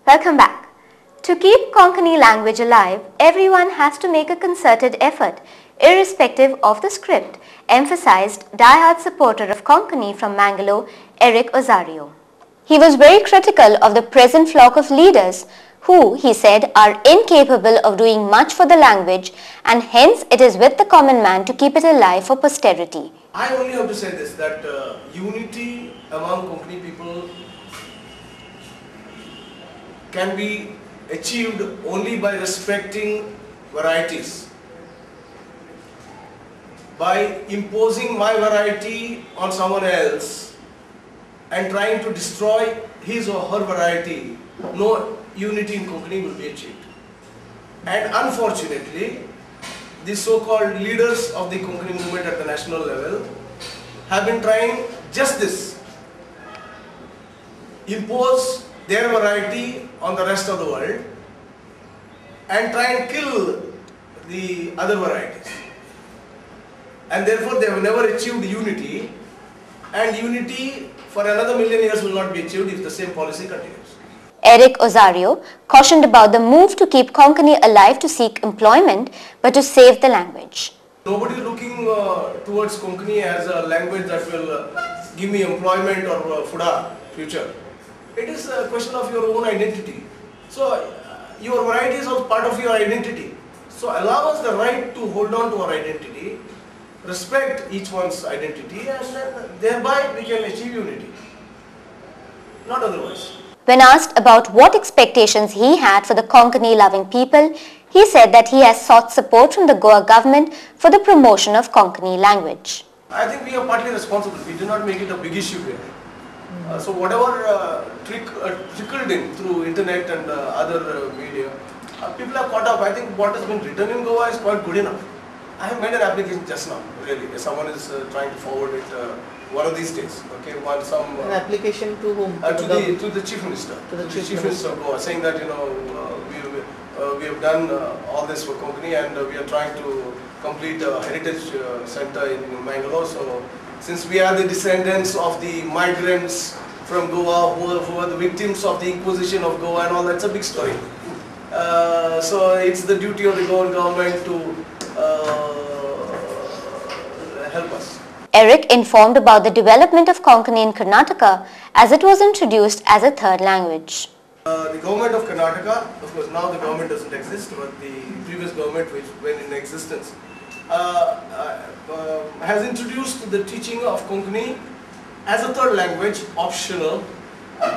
Welcome back. To keep Konkani language alive, everyone has to make a concerted effort, irrespective of the script, emphasized die-hard supporter of Konkani from Mangalore, Eric Osario. He was very critical of the present flock of leaders who, he said, are incapable of doing much for the language, and hence it is with the common man to keep it alive for posterity. I only have to say this, that unity among Konkani people can be achieved only by respecting varieties. By imposing my variety on someone else and trying to destroy his or her variety, no unity in Konkani will be achieved. And unfortunately, the so-called leaders of the Konkani movement at the national level have been trying just this: impose their variety on the rest of the world and try and kill the other varieties. And therefore they have never achieved unity, and unity for another million years will not be achieved if the same policy continues. Eric Osario cautioned about the move to keep Konkani alive to seek employment but to save the language. Nobody is looking towards Konkani as a language that will give me employment or future. It is a question of your own identity. So your variety is also part of your identity. So allow us the right to hold on to our identity, respect each one's identity, and then thereby we can achieve unity. Not otherwise. When asked about what expectations he had for the Konkani-loving people, he said that he has sought support from the Goa government for the promotion of Konkani language. I think we are partly responsible. We did not make it a big issue here. So whatever trickled in through internet and other media, people have caught up. I think what has been written in Goa is quite good enough. I have made an application just now, really. Someone is trying to forward it one of these days. Okay, an application to whom? To the Chief Minister. To the Chief Minister of Goa, saying that we have done all this for Konkani, and we are trying to complete a heritage center in Mangalore. So since we are the descendants of the migrants from Goa who are the victims of the imposition of Goa and all, that's a big story. So it's the duty of the Goan government to help us. Eric informed about the development of Konkani in Karnataka as it was introduced as a third language. The government of Karnataka, of course now the government doesn't exist, but the previous government which went in existence has introduced the teaching of Konkani as a third language, optional,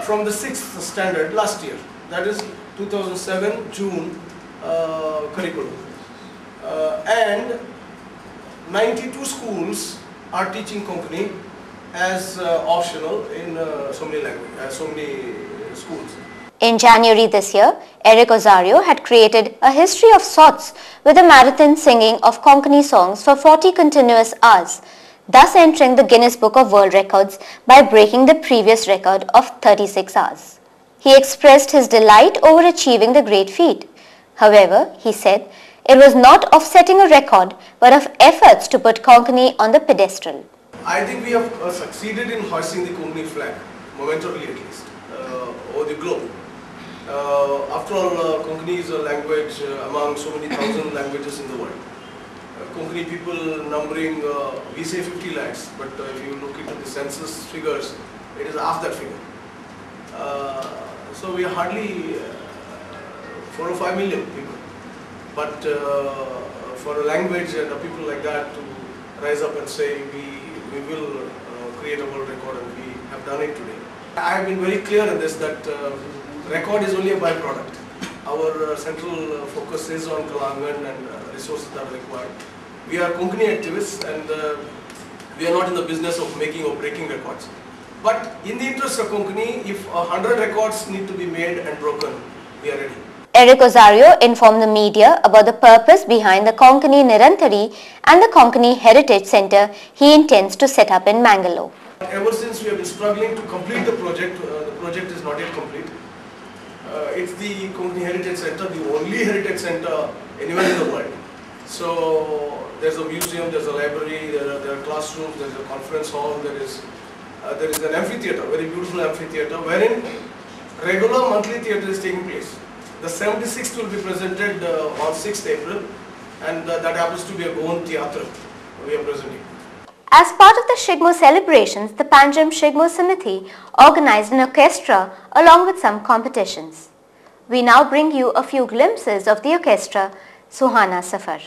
from the 6th standard last year. That is 2007 June curriculum. And 92 schools are teaching Konkani as optional in so many schools. In January this year, Eric Osario had created a history of sorts with a marathon singing of Konkani songs for 40 continuous hours, thus entering the Guinness Book of World Records by breaking the previous record of 36 hours. He expressed his delight over achieving the great feat. However, he said, it was not of setting a record, but of efforts to put Konkani on the pedestal. I think we have succeeded in hoisting the Konkani flag, momentarily at least, over the globe. After all, Konkani is a language among so many thousand languages in the world. Konkani people numbering, we say 50 lakhs, but if you look into the census figures, it is half that figure. So we are hardly 4 or 5 million people. But for a language and a people like that to rise up and say we will create a world record, and we have done it today. I have been very clear in this that record is only a byproduct. Our central focus is on Kalangan and resources that are required. We are Konkani activists, and we are not in the business of making or breaking records. But in the interest of Konkani, if 100 records need to be made and broken, we are ready. Eric Osario informed the media about the purpose behind the Konkani Nirantari and the Konkani Heritage Center he intends to set up in Mangalore. Ever since we have been struggling to complete the project is not yet complete. It's the Konkani Heritage Center, the only heritage center anywhere in the world. So there's a museum, there's a library, there are classrooms, there's a conference hall, there is an amphitheater, very beautiful amphitheater, wherein regular monthly theatre is taking place. The 76th will be presented on 6th April, and that happens to be a Goan theatre we are presenting. As part of the Shigmo celebrations, the Panjam Shigmo Samiti organized an orchestra along with some competitions. We now bring you a few glimpses of the orchestra, Suhana Safar.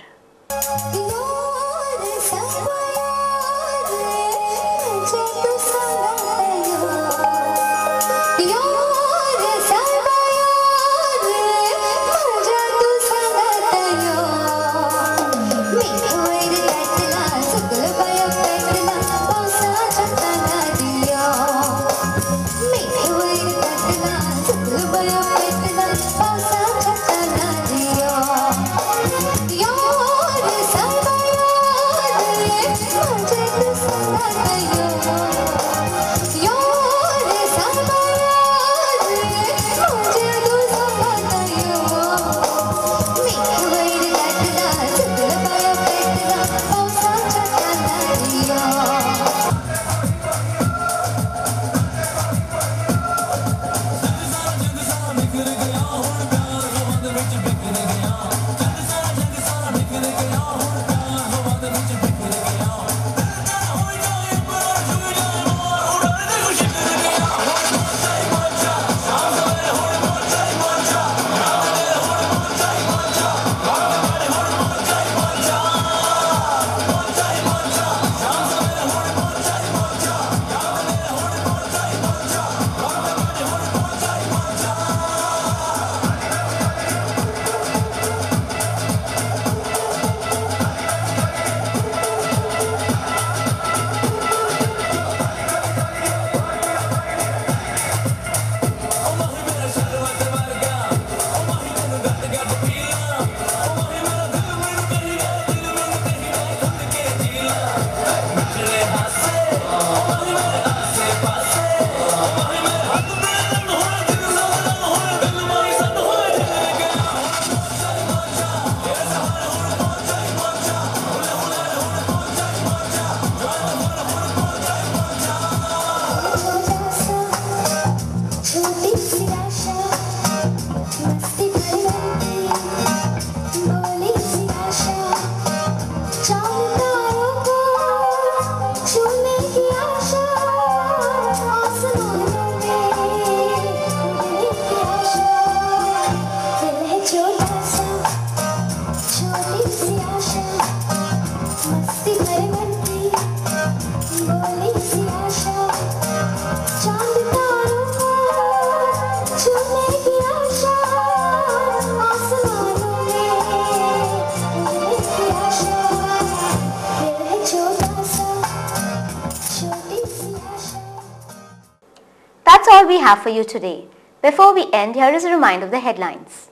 That's all we have for you today. Before we end, here is a reminder of the headlines.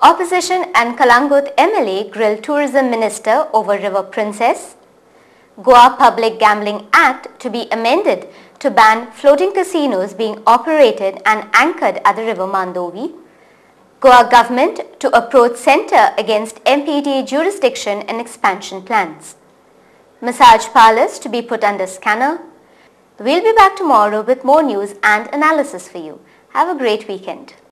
Opposition and Kalangut MLA grill Tourism Minister over River Princess. Goa Public Gambling Act to be amended to ban floating casinos being operated and anchored at the River Mandovi. Goa government to approach centre against MPDA jurisdiction and expansion plans. Massage parlours to be put under scanner. We'll be back tomorrow with more news and analysis for you. Have a great weekend.